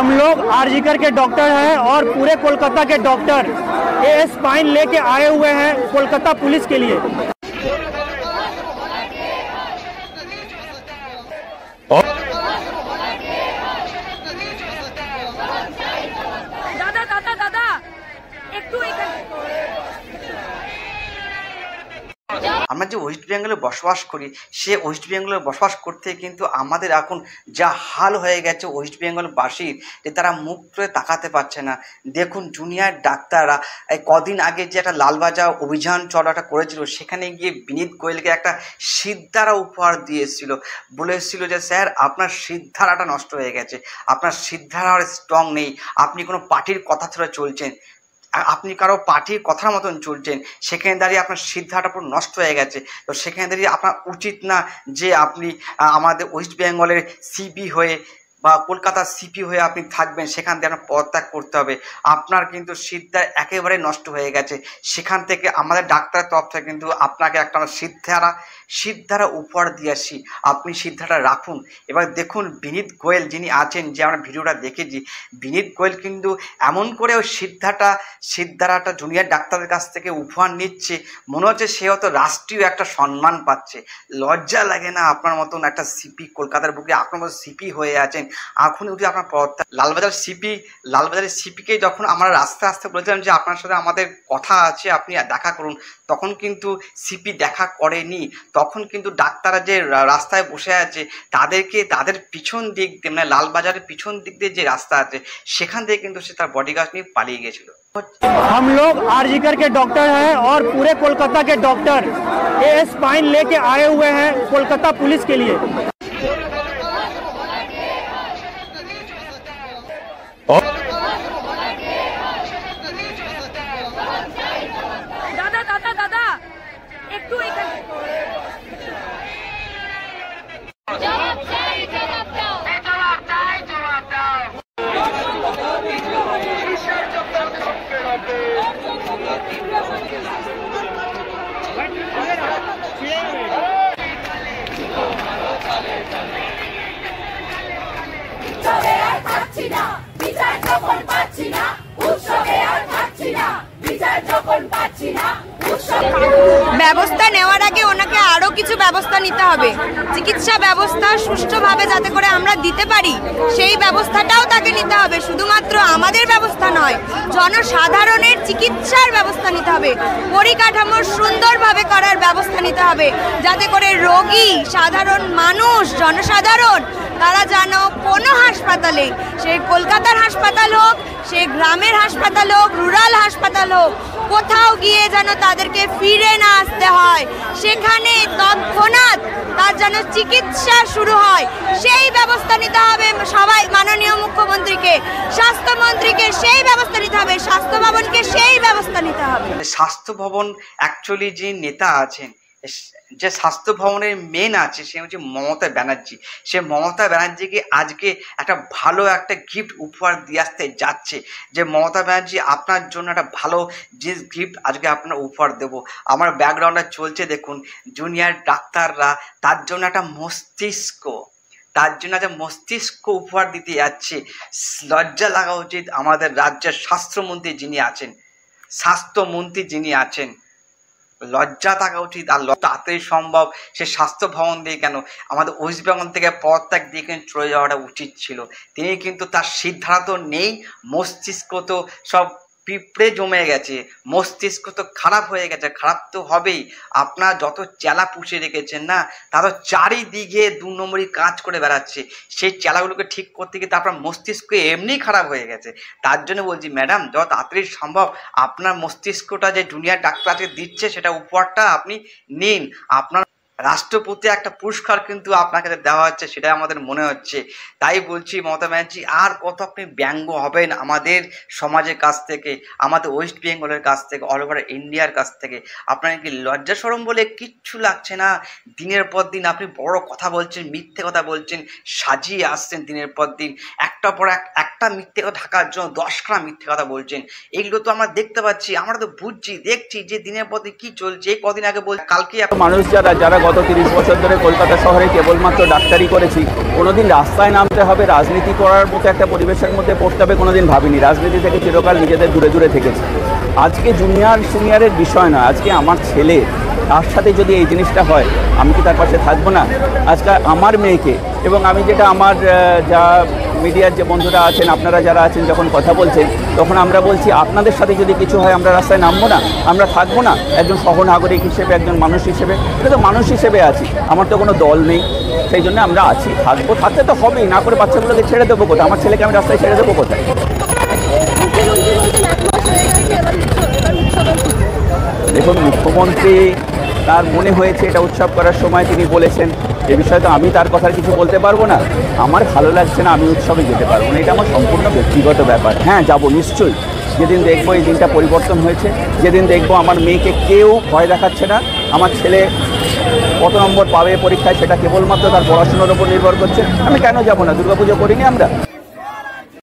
हम लोग आरजीकर के डॉक्टर हैं और पूरे कोलकाता के डॉक्टर ये स्पाइन लेके आए हुए हैं कोलकाता पुलिस के लिए। दादा दादा दादा একটু আমরা যে ওয়েস্ট বেঙ্গলে বসবাস করি, সে ওয়েস্ট বেঙ্গলে বসবাস করতে কিন্তু আমাদের এখন যা হাল হয়ে গেছে ওয়েস্ট বেঙ্গলবাসীর, যে তারা মুখ তুলে তাকাতে পারছে না। দেখুন জুনিয়র ডাক্তাররা কদিন আগে যে একটা লালবাজার অভিযান চলাটা করেছিল, সেখানে গিয়ে বিনীত গোয়েলকে একটা সিদ্ধারা উপহার দিয়ে এসেছিল। বলে এসেছিল যে স্যার আপনার সিদ্ধারাটা নষ্ট হয়ে গেছে, আপনার সিদ্ধারা আর স্ট্রং নেই, আপনি কোনো পার্টির কথা ছাড়া চলছেন, আপনি কারো পার্টির কথার মতন চলছেন, সেখানে দাঁড়িয়ে আপনার সিদ্ধাটা পুরো নষ্ট হয়ে গেছে। তো সেখানে দাঁড়িয়ে আপনার উচিত না যে আপনি আমাদের ওয়েস্ট বেঙ্গলের সিপি হয়ে বা কলকাতার সিপি হয়ে আপনি থাকবেন, সেখান থেকে আপনার পদত্যাগ করতে হবে। আপনার কিন্তু সিদ্ধার একেবারে নষ্ট হয়ে গেছে। সেখান থেকে আমাদের ডাক্তারের তরফ থেকে কিন্তু আপনাকে একটা সিদ্ধারা উপহার দিয়ে আসি, আপনি সিদ্ধাটা রাখুন। এবার দেখুন বিনীত গোয়েল যিনি আছেন, যে আমরা ভিডিওটা দেখেছি, বিনীত গোয়েল কিন্তু এমন করে ওই সিদ্ধারাটা জুনিয়র ডাক্তারের কাছ থেকে উপহার নিচ্ছে, মনে হচ্ছে সে হয়তো রাষ্ট্রীয় একটা সম্মান পাচ্ছে। লজ্জা লাগে না? আপনার মতন একটা সিপি কলকাতার বুকে আপনার মতো সিপি হয়ে আছেন, এখনই উঠে আপনার পদত্যাগ। লালবাজারের সিপিকে যখন আমরা আস্তে বলেছিলাম যে আপনার সাথে আমাদের কথা আছে, আপনি দেখা করুন, তখন কিন্তু সিপি দেখা করেনি। তখন কিন্তু ডাক্তাররা যে রাস্তায় বসে আছে তাদের পিছন দিক দিয়ে, মানে লালবাজারের পিছন দিক দিয়ে যে রাস্তা আছে, সেখান থেকে কিন্তু সে তার বডিগার্ড নিয়ে পালিয়ে গেছিল। हम लोग आरजीकर के डॉक्टर हैं और पूरे कोलकाता के डॉक्टर ये स्पाइन लेके आए हुए हैं कोलकाता पुलिस के लिए। দাদা দাদা দাদা একটু ব্যবস্থা নেওয়ার আগে ওনাকে আরো কিছু ব্যবস্থা নিতে হবে। চিকিৎসা ব্যবস্থা সুষ্ঠুভাবে যাতে করে আমরা দিতে পারি, সেই ব্যবস্থাটাও তাকে নিতে হবে। শুধুমাত্র আমাদের ব্যবস্থা নয়, জনসাধারণের চিকিৎসার ব্যবস্থা নিতে হবে, পরিকাঠামো সুন্দরভাবে করার ব্যবস্থা নিতে হবে, যাতে করে রোগী, সাধারণ মানুষ, জনসাধারণ তারা যেন কোনো হাসপাতালে, সে কলকাতার হাসপাতাল হোক, সে গ্রামের হাসপাতাল হোক, রুরাল হাসপাতাল হোক, কোথাও গিয়ে যেন তাদেরকে ফিরে না আসতে হয়, সেখানে তৎক্ষণাৎ তার যেন চিকিৎসা শুরু হয়, সেই ব্যবস্থা নিতে হবে। সবাই মাননীয় মুখ্যমন্ত্রীকে, স্বাস্থ্যমন্ত্রীকে সেই ব্যবস্থা নিতে হবে, স্বাস্থ্য ভবনকে সেই ব্যবস্থা নিতে হবে। স্বাস্থ্য ভবন অ্যাকচুয়ালি যে নেতা আছেন, যে স্বাস্থ্য ভবনের মেন আছে, সে হচ্ছে মমতা ব্যানার্জি। সে মমতা ব্যানার্জিকে আজকে একটা ভালো একটা গিফট উপহার দিয়ে আসতে যাচ্ছে, যে মমতা ব্যানার্জি আপনার জন্য একটা ভালো যে গিফট আজকে আপনার উপহার দেব। আমার ব্যাকগ্রাউন্ডে চলছে দেখুন, জুনিয়র ডাক্তাররা তার জন্য একটা মস্তিষ্ক উপহার দিতে যাচ্ছে। লজ্জা লাগা উচিত আমাদের রাজ্যের স্বাস্থ্যমন্ত্রী যিনি আছেন, লজ্জা থাকা উচিত। আর তাড়াতাড়ি সম্ভব সে স্বাস্থ্য ভবন দিয়ে কেন, আমাদের ওয়েস্ট বেঙ্গল থেকে পদত্যাগ দিয়ে কিন্তু চলে যাওয়াটা উচিত ছিল। তিনি কিন্তু তার সিদ্ধারা তো নেই, মস্তিষ্ক তো সব পিঁপড়ে জমে গেছে, মস্তিষ্ক তো খারাপ হয়ে গেছে, খারাপ তো হবেই। আপনার যত চেলা পুষে রেখেছেন না, তারা তো চারিদিকে 2 নম্বরই কাজ করে বেড়াচ্ছে। সেই চেলাগুলোকে ঠিক করতে গিয়ে আপনার মস্তিষ্ক এমনি খারাপ হয়ে গেছে। তার জন্য বলছি ম্যাডাম, যত তাড়াতাড়ি সম্ভব আপনার মস্তিষ্কটা যে জুনিয়র ডাক্তারকে দিচ্ছে, সেটা উপহারটা আপনি নিন। আপনার রাষ্ট্রপতি একটা পুরস্কার কিন্তু আপনাকে দেওয়া হচ্ছে, সেটাই আমাদের মনে হচ্ছে। তাই বলছি মমতা ব্যানার্জি, আর কত আপনি ব্যঙ্গ হবেন আমাদের সমাজের কাছ থেকে, আমাদের ওয়েস্ট বেঙ্গলের কাছ থেকে, অল ওভার ইন্ডিয়ার কাছ থেকে? আপনার কি লজ্জা শরম বলে কিচ্ছু লাগছে না? দিনের পর দিন আপনি বড় কথা বলছেন, মিথ্যে কথা বলছেন, সাজিয়ে আসছেন দিনের পর দিন, একটা পর একটা একটা মিথ্যে কথা ঢাকার জন্য 10খানা মিথ্যে কথা বলছেন। এগুলো তো আমরা দেখতে পাচ্ছি, আমরা তো বুঝছি, দেখছি যে দিনের পর দিন কি চলছে। এই কদিন আগে বল, কালকে মানুষ যারা গত 30 বছর ধরে কলকাতা শহরে কেবলমাত্র ডাক্তারি করেছি, কোনোদিন রাস্তায় নামতে হবে, রাজনীতি করার মতো একটা পরিবেশের মধ্যে পড়তে হবে কোনোদিন ভাবিনি। রাজনীতি থেকে চিরকাল নিজেদের দূরে দূরে থেকেছি। আজকে জুনিয়র সিনিয়রের বিষয় না, আজকে আমার ছেলে, তার সাথে যদি এই জিনিসটা হয় আমি কি তার পাশে থাকবো না? আজকে আমার মেয়েকে, এবং আমি যেটা আমার যা মিডিয়ার যে বন্ধুরা আছেন, আপনারা যারা আছেন, যখন কথা বলছেন তখন আমরা বলছি আপনাদের সাথে যদি কিছু হয় আমরা রাস্তায় নামবো না, আমরা থাকবো না? একজন সহনাগরিক হিসেবে, একজন মানুষ হিসেবে, এটা তো মানুষ হিসেবে আছি, আমার তো কোনো দল নেই, সেই জন্য আমরা আছি, থাকবো, থাকতে তো হবেই, না করে বাচ্চাগুলোকে ছেড়ে দেবো কোথায়? আমার ছেলেকে আমি রাস্তায় ছেড়ে দেবো কোথায়? দেখুন, মুখ্যমন্ত্রী তার মনে হয়েছে এটা উৎসব করার সময় তিনি বলেছেন, এ বিষয়ে তো আমি তার কথার কিছু বলতে পারবো না। আমার ভালো লাগছে না, আমি উৎসবে যেতে পারবো না, এটা আমার সম্পূর্ণ ব্যক্তিগত ব্যাপার। হ্যাঁ, যাবো নিশ্চয়ই, যেদিন দেখবো এই দিনটা পরিবর্তন হয়েছে, যেদিন দেখবো আমার মেয়েকে কেউ ভয় দেখাচ্ছে না, আমার ছেলে কত নম্বর পাবে পরীক্ষায় সেটা কেবলমাত্র তার পড়াশোনার উপর নির্ভর করছে, আমি কেন যাবো না? দুর্গাপুজো করিনি আমরা?